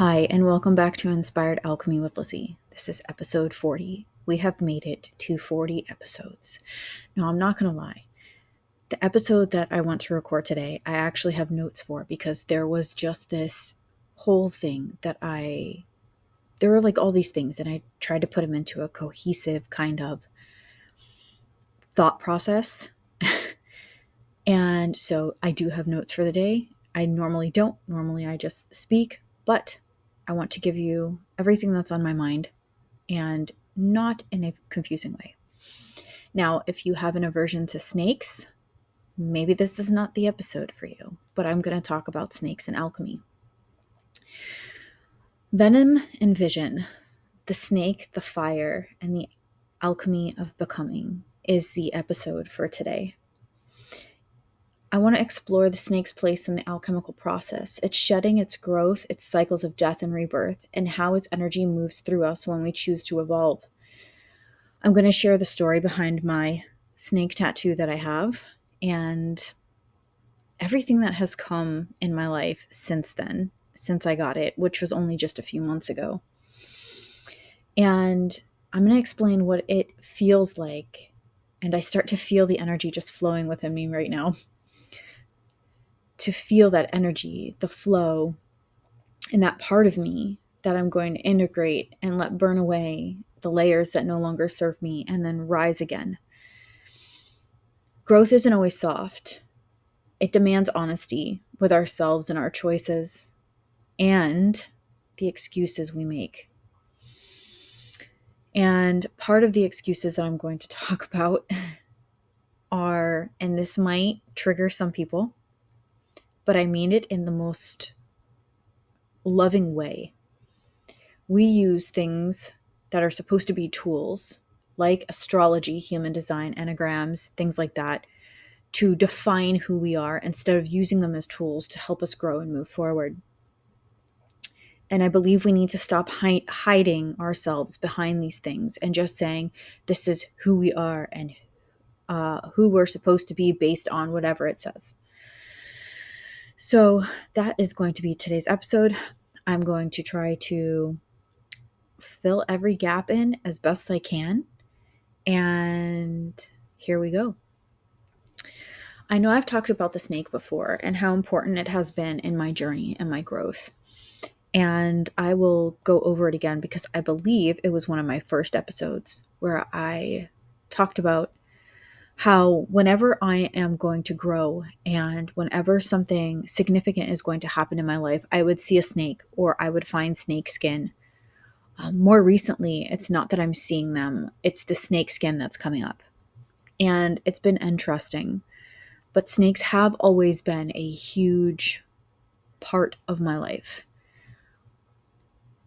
Hi, and welcome back to Inspired Alchemy with Lizzie. This is episode 40. We have made it to 40 episodes. Now, I'm not going to lie. The episode that I want to record today, I actually have notes for because there was just this whole thing there were like all these things, and I tried to put them into a cohesive kind of thought process. And so I do have notes for the day. I normally don't. Normally I just speak, but I want to give you everything that's on my mind and not in a confusing way. Now, if you have an aversion to snakes, maybe this is not the episode for you, but I'm going to talk about snakes and alchemy. Venom and vision, the snake, the fire, and the alchemy of becoming is the episode for today. I want to explore the snake's place in the alchemical process, its shedding, its growth, its cycles of death and rebirth, and how its energy moves through us when we choose to evolve. I'm going to share the story behind my snake tattoo that I have and everything that has come in my life since then, since I got it, which was only just a few months ago. And I'm going to explain what it feels like. And I start to feel the energy just flowing within me right now. To feel that energy, the flow, and that part of me that I'm going to integrate and let burn away the layers that no longer serve me and then rise again. Growth isn't always soft. It demands honesty with ourselves and our choices and the excuses we make. And part of the excuses that I'm going to talk about are, and this might trigger some people, but I mean it in the most loving way. We use things that are supposed to be tools, like astrology, human design, enneagrams, things like that, to define who we are instead of using them as tools to help us grow and move forward. And I believe we need to stop hiding ourselves behind these things and just saying, this is who we are and who we're supposed to be based on whatever it says. So that is going to be today's episode. I'm going to try to fill every gap in as best I can. And here we go. I know I've talked about the snake before and how important it has been in my journey and my growth. And I will go over it again because I believe it was one of my first episodes where I talked about how whenever I am going to grow and whenever something significant is going to happen in my life, I would see a snake or I would find snake skin. More recently, it's not that I'm seeing them, it's the snake skin that's coming up. And it's been interesting. But snakes have always been a huge part of my life.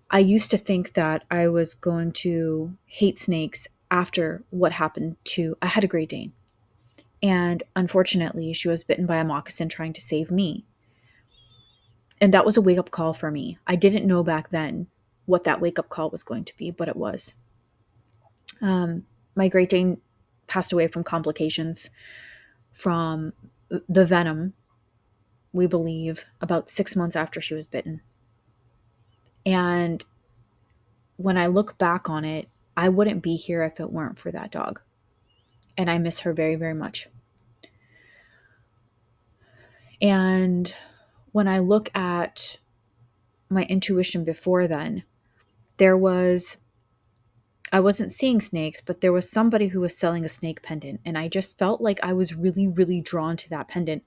I used to think that I was going to hate snakes after what happened to, I had a Great Dane. And unfortunately, she was bitten by a moccasin trying to save me. And that was a wake-up call for me. I didn't know back then what that wake-up call was going to be, but it was. My Great Dane passed away from complications from the venom, we believe, about 6 months after she was bitten. And when I look back on it, I wouldn't be here if it weren't for that dog. And I miss her very, very much. And when I look at my intuition before then, I wasn't seeing snakes, but there was somebody who was selling a snake pendant. And I just felt like I was really, really drawn to that pendant.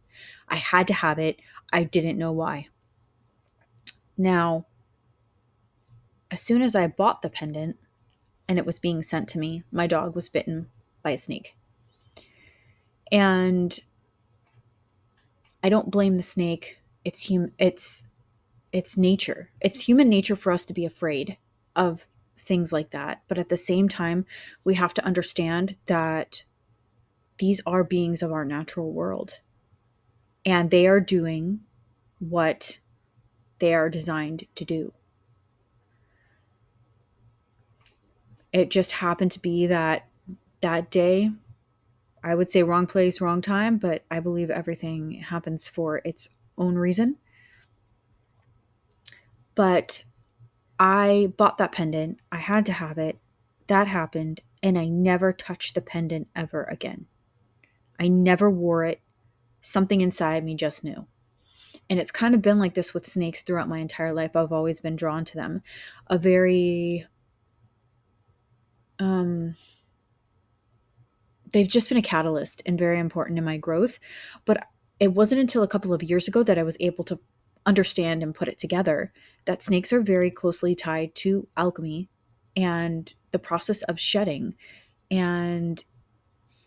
I had to have it. I didn't know why. Now, as soon as I bought the pendant and it was being sent to me, my dog was bitten by a snake. And I don't blame the snake. It's nature. It's human nature for us to be afraid of things like that. But at the same time, we have to understand that these are beings of our natural world. And they are doing what they are designed to do. It just happened to be that day, I would say wrong place, wrong time, but I believe everything happens for its own reason. But I bought that pendant. I had to have it. That happened. And I never touched the pendant ever again. I never wore it. Something inside me just knew. And it's kind of been like this with snakes throughout my entire life. I've always been drawn to them. A very, they've just been a catalyst and very important in my growth. But it wasn't until a couple of years ago that I was able to understand and put it together that snakes are very closely tied to alchemy and the process of shedding, and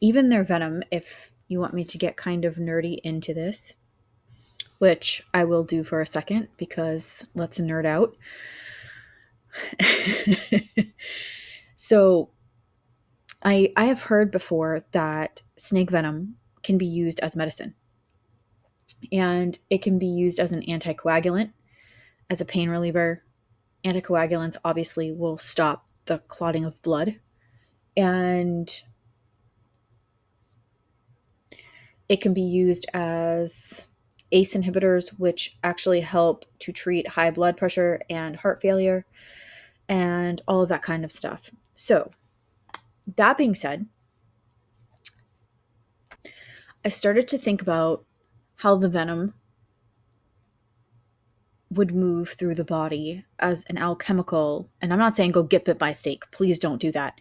even their venom, if you want me to get kind of nerdy into this, which I will do for a second because let's nerd out. So I have heard before that snake venom can be used as medicine, and it can be used as an anticoagulant, as a pain reliever. Anticoagulants obviously will stop the clotting of blood, and it can be used as ACE inhibitors, which actually help to treat high blood pressure and heart failure and all of that kind of stuff. So, that being said, I started to think about how the venom would move through the body as an alchemical. And I'm not saying go get bit by a snake. Please don't do that.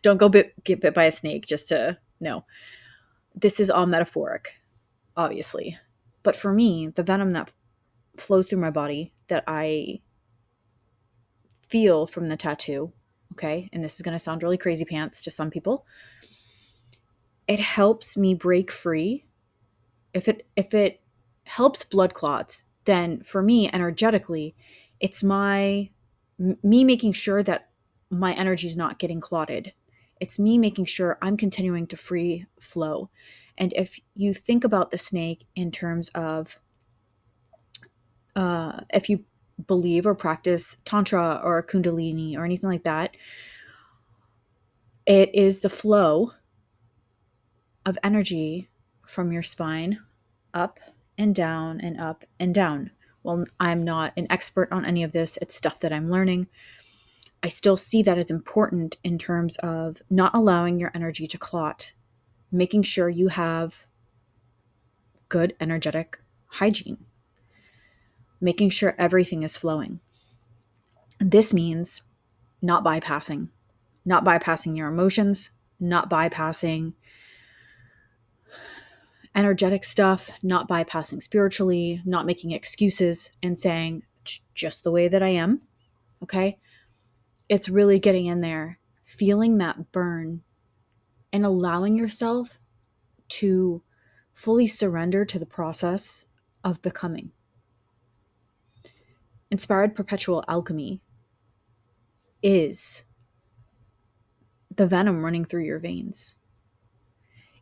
Don't go get bit by a snake just to, no. This is all metaphoric, obviously. But for me, the venom that flows through my body that I feel from the tattoo, okay, and this is going to sound really crazy pants to some people, it helps me break free. If it helps blood clots, then for me energetically, it's me making sure that my energy is not getting clotted. It's me making sure I'm continuing to free flow. And if you think about the snake in terms of if you believe or practice tantra or kundalini or anything like that, it is the flow of energy from your spine up and down and up and down. Well, I'm not an expert on any of this. It's stuff that I'm learning. I still see that as important in terms of not allowing your energy to clot, making sure you have good energetic hygiene, making sure everything is flowing. This means not bypassing, not bypassing your emotions, not bypassing energetic stuff, not bypassing spiritually, not making excuses and saying just the way that I am. Okay. It's really getting in there, feeling that burn, and allowing yourself to fully surrender to the process of becoming. Inspired perpetual alchemy is the venom running through your veins.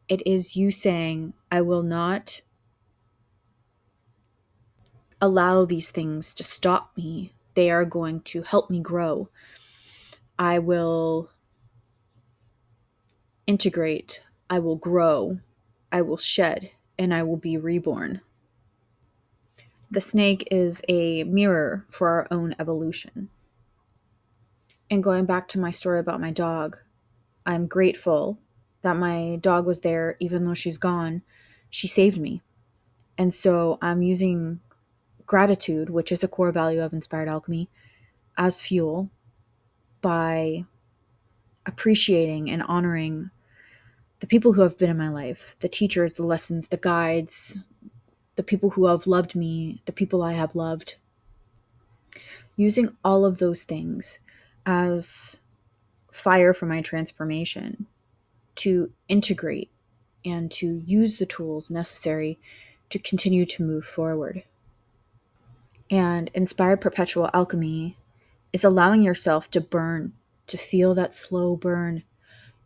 It is you saying, I will not allow these things to stop me. They are going to help me grow. I will integrate. I will grow. I will shed, and I will be reborn. The snake is a mirror for our own evolution. And going back to my story about my dog, I'm grateful that my dog was there, even though she's gone. She saved me. And so I'm using gratitude, which is a core value of Inspired Alchemy, as fuel by appreciating and honoring the people who have been in my life, the teachers, the lessons, the guides, the people who have loved me, the people I have loved. Using all of those things as fire for my transformation to integrate and to use the tools necessary to continue to move forward. And Inspired Perpetual Alchemy is allowing yourself to burn, to feel that slow burn,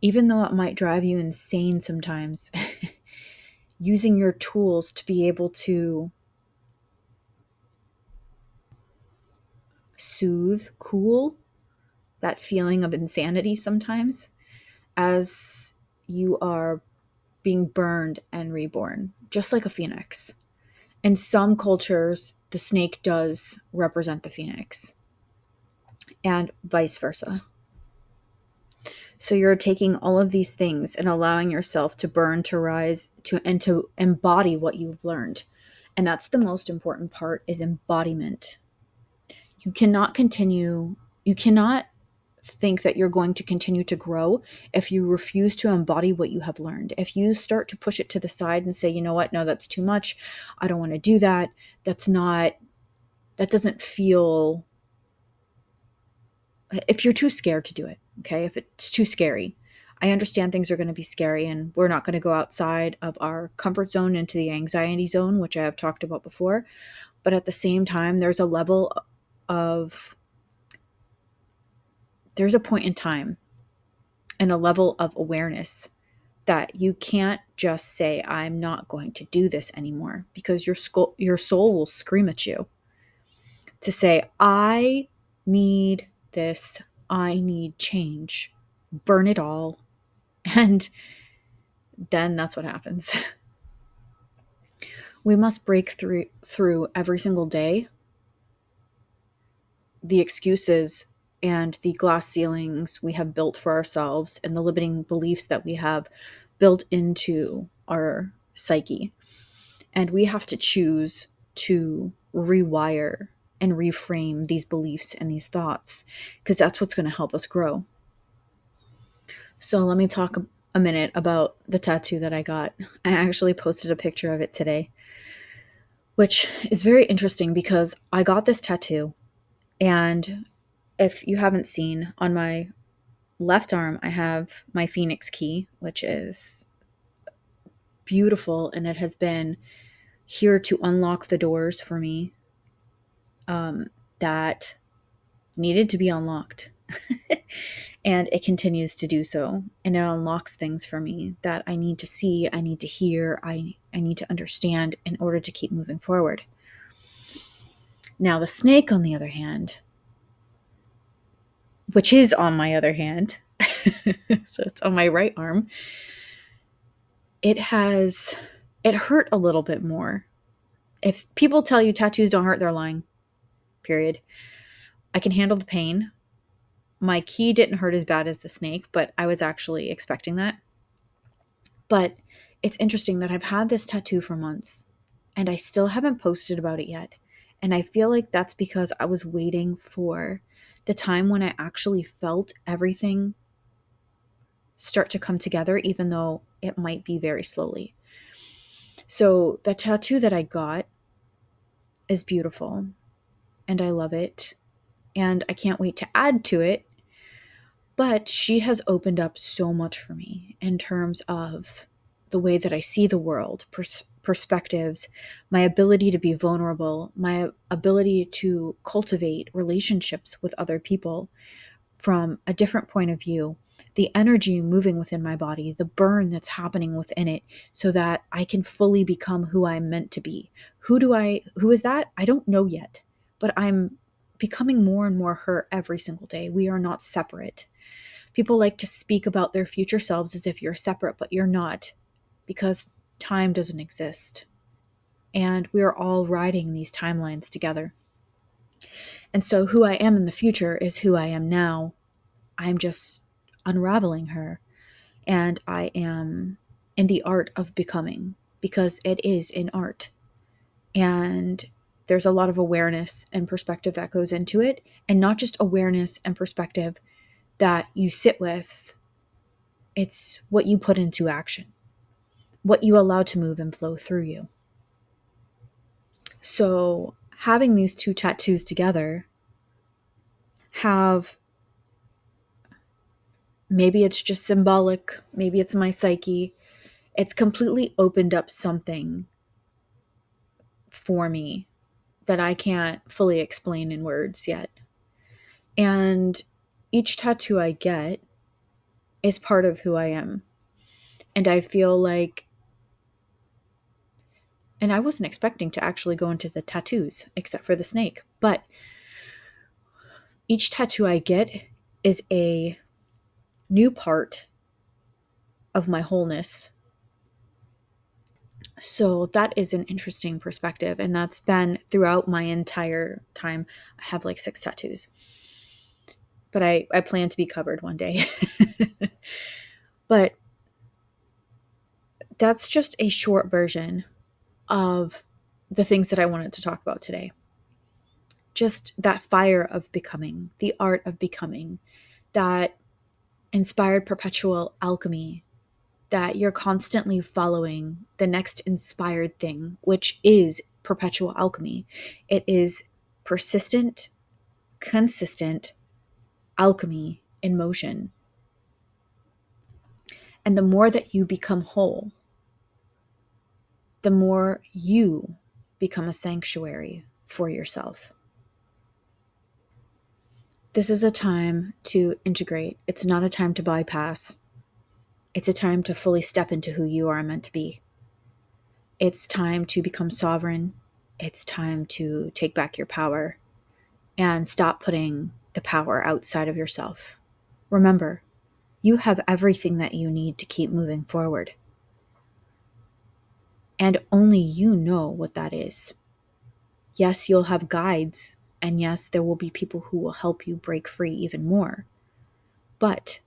even though it might drive you insane sometimes. Using your tools to be able to soothe, cool that feeling of insanity sometimes as you are being burned and reborn, just like a phoenix. In some cultures, the snake does represent the phoenix, and vice versa. So you're taking all of these things and allowing yourself to burn, to rise, and to embody what you've learned. And that's the most important part, is embodiment. You cannot think that you're going to continue to grow if you refuse to embody what you have learned. If you start to push it to the side and say, you know what, no, that's too much. I don't want to do that. That doesn't feel, if you're too scared to do it, okay? If it's too scary. I understand things are going to be scary, and we're not going to go outside of our comfort zone into the anxiety zone, which I have talked about before. But at the same time, there's a point in time and a level of awareness that you can't just say, I'm not going to do this anymore, because your soul will scream at you to say, I need this. I need change. Burn it all. And then that's what happens. We must break through every single day the excuses and the glass ceilings we have built for ourselves, and the limiting beliefs that we have built into our psyche. And we have to choose to rewire and reframe these beliefs and these thoughts, because that's what's going to help us grow. So let me talk a minute about the tattoo that I got. I actually posted a picture of it today, which is very interesting because I got this tattoo, and if you haven't seen, on my left arm, I have my Phoenix key, which is beautiful, and it has been here to unlock the doors for me that needed to be unlocked. And it continues to do so. And it unlocks things for me that I need to see, I need to hear, I need to understand in order to keep moving forward. Now, the snake, on the other hand, which is on my other hand, so it's on my right arm, it hurt a little bit more. If people tell you tattoos don't hurt, they're lying. Period. I can handle the pain. My key didn't hurt as bad as the snake, but I was actually expecting that. But it's interesting that I've had this tattoo for months and I still haven't posted about it yet. And I feel like that's because I was waiting for the time when I actually felt everything start to come together, even though it might be very slowly. So the tattoo that I got is beautiful and I love it. And I can't wait to add to it. But she has opened up so much for me in terms of the way that I see the world, perspectives, my ability to be vulnerable, my ability to cultivate relationships with other people from a different point of view, the energy moving within my body, the burn that's happening within it, so that I can fully become who I'm meant to be. Who is that? I don't know yet, but I'm becoming more and more her every single day. We are not separate. People like to speak about their future selves as if you're separate, but you're not, because time doesn't exist. And we are all riding these timelines together. And so who I am in the future is who I am now. I'm just unraveling her. And I am in the art of becoming, because it is an art. And there's a lot of awareness and perspective that goes into it. And not just awareness and perspective that you sit with. It's what you put into action, what you allow to move and flow through you. So having these two tattoos together maybe it's just symbolic, maybe it's my psyche. It's completely opened up something for me that I can't fully explain in words yet. And each tattoo I get is part of who I am. And I feel like, and I wasn't expecting to actually go into the tattoos except for the snake, but each tattoo I get is a new part of my wholeness. So that is an interesting perspective. And that's been throughout my entire time. I have like 6 tattoos, but I plan to be covered one day. But that's just a short version of the things that I wanted to talk about today. Just that fire of becoming, the art of becoming, that inspired perpetual alchemy, that you're constantly following the next inspired thing, which is perpetual alchemy. It is persistent, consistent alchemy in motion. And the more that you become whole, the more you become a sanctuary for yourself. This is a time to integrate. It's not a time to bypass. It's a time to fully step into who you are meant to be. It's time to become sovereign. It's time to take back your power and stop putting the power outside of yourself. Remember, you have everything that you need to keep moving forward. And only you know what that is. Yes, you'll have guides, and yes, there will be people who will help you break free even more. But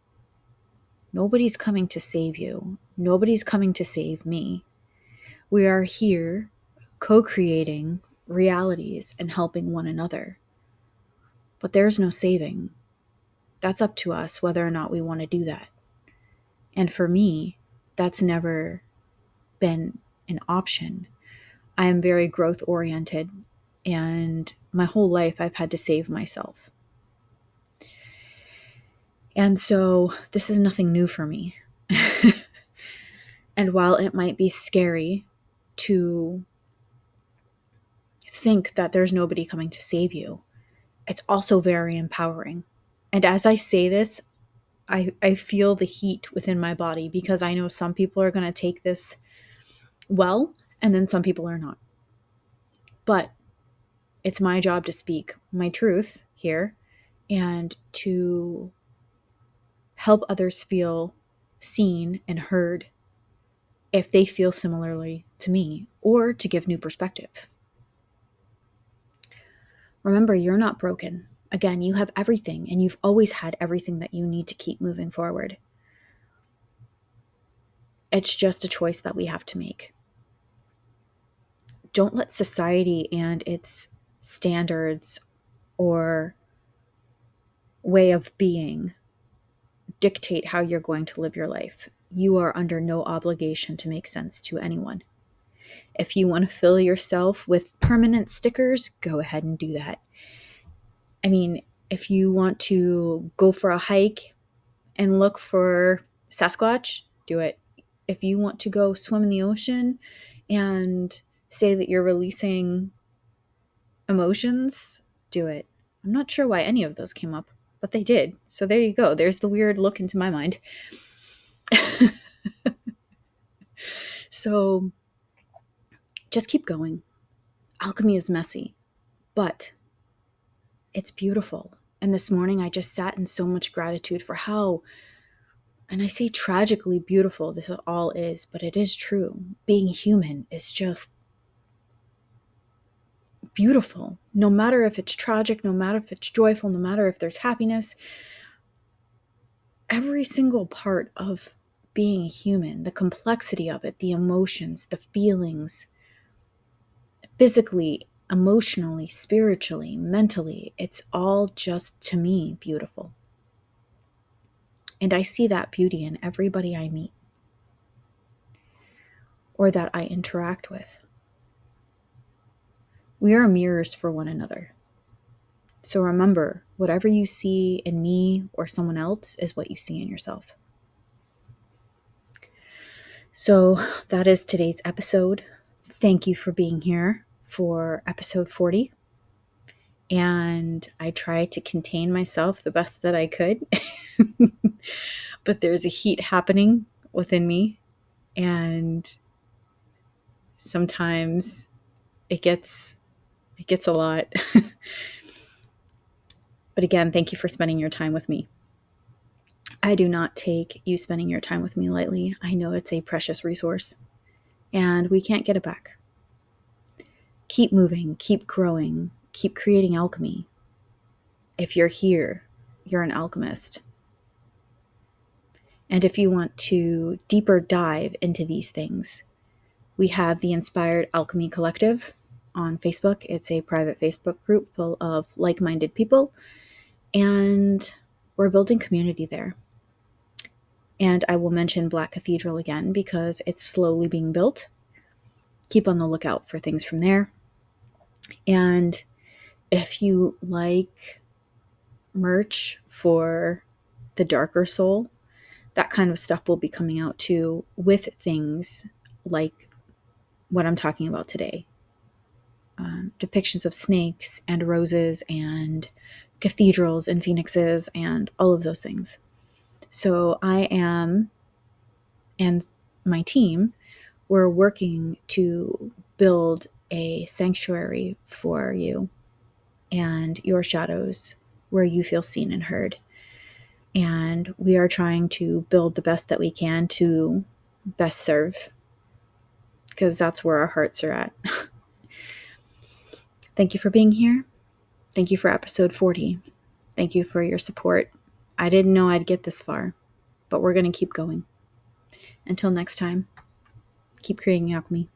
nobody's coming to save you. Nobody's coming to save me. We are here co-creating realities and helping one another. But there's no saving. That's up to us whether or not we want to do that. And for me, that's never been an option. I am very growth oriented, and my whole life I've had to save myself. And so this is nothing new for me. And while it might be scary to think that there's nobody coming to save you, it's also very empowering. And as I say this, I feel the heat within my body, because I know some people are going to take this well, and then some people are not. But it's my job to speak my truth here and to help others feel seen and heard if they feel similarly to me, or to give new perspective. Remember, you're not broken. Again, you have everything, and you've always had everything that you need to keep moving forward. It's just a choice that we have to make. Don't let society and its standards or way of being dictate how you're going to live your life. You are under no obligation to make sense to anyone. If you want to fill yourself with permanent stickers, go ahead and do that. I mean, if you want to go for a hike and look for Sasquatch, do it. If you want to go swim in the ocean and say that you're releasing emotions, do it. I'm not sure why any of those came up, but they did. So there you go. There's the weird look into my mind. So just keep going. Alchemy is messy, but it's beautiful. And this morning I just sat in so much gratitude for how, and I say tragically beautiful this all is, but it is true. Being human is just beautiful. No matter if it's tragic, no matter if it's joyful, no matter if there's happiness, every single part of being human, the complexity of it, the emotions, the feelings, physically, emotionally, spiritually, mentally, it's all just, to me, beautiful. And I see that beauty in everybody I meet or that I interact with. We are mirrors for one another. So remember, whatever you see in me or someone else is what you see in yourself. So that is today's episode. Thank you for being here for episode 40. And I tried to contain myself the best that I could. But there's a heat happening within me. And sometimes it gets a lot. But again, thank you for spending your time with me. I do not take you spending your time with me lightly. I know it's a precious resource. and we can't get it back. Keep moving, keep growing, keep creating alchemy. If you're here, you're an alchemist. And if you want to deeper dive into these things, we have the Inspired Alchemy Collective on Facebook. It's a private Facebook group full of like-minded people, and we're building community there. And I will mention Black Cathedral again because it's slowly being built. Keep on the lookout for things from there. And if you like merch for the darker soul, that kind of stuff will be coming out too, with things like what I'm talking about today. Depictions of snakes and roses and cathedrals and phoenixes and all of those things. So I am, and my team, we're working to build a sanctuary for you and your shadows where you feel seen and heard. And we are trying to build the best that we can to best serve, because that's where our hearts are at. Thank you for being here. Thank you for episode 40. Thank you for your support. I didn't know I'd get this far, but we're going to keep going. Until next time, keep creating alchemy.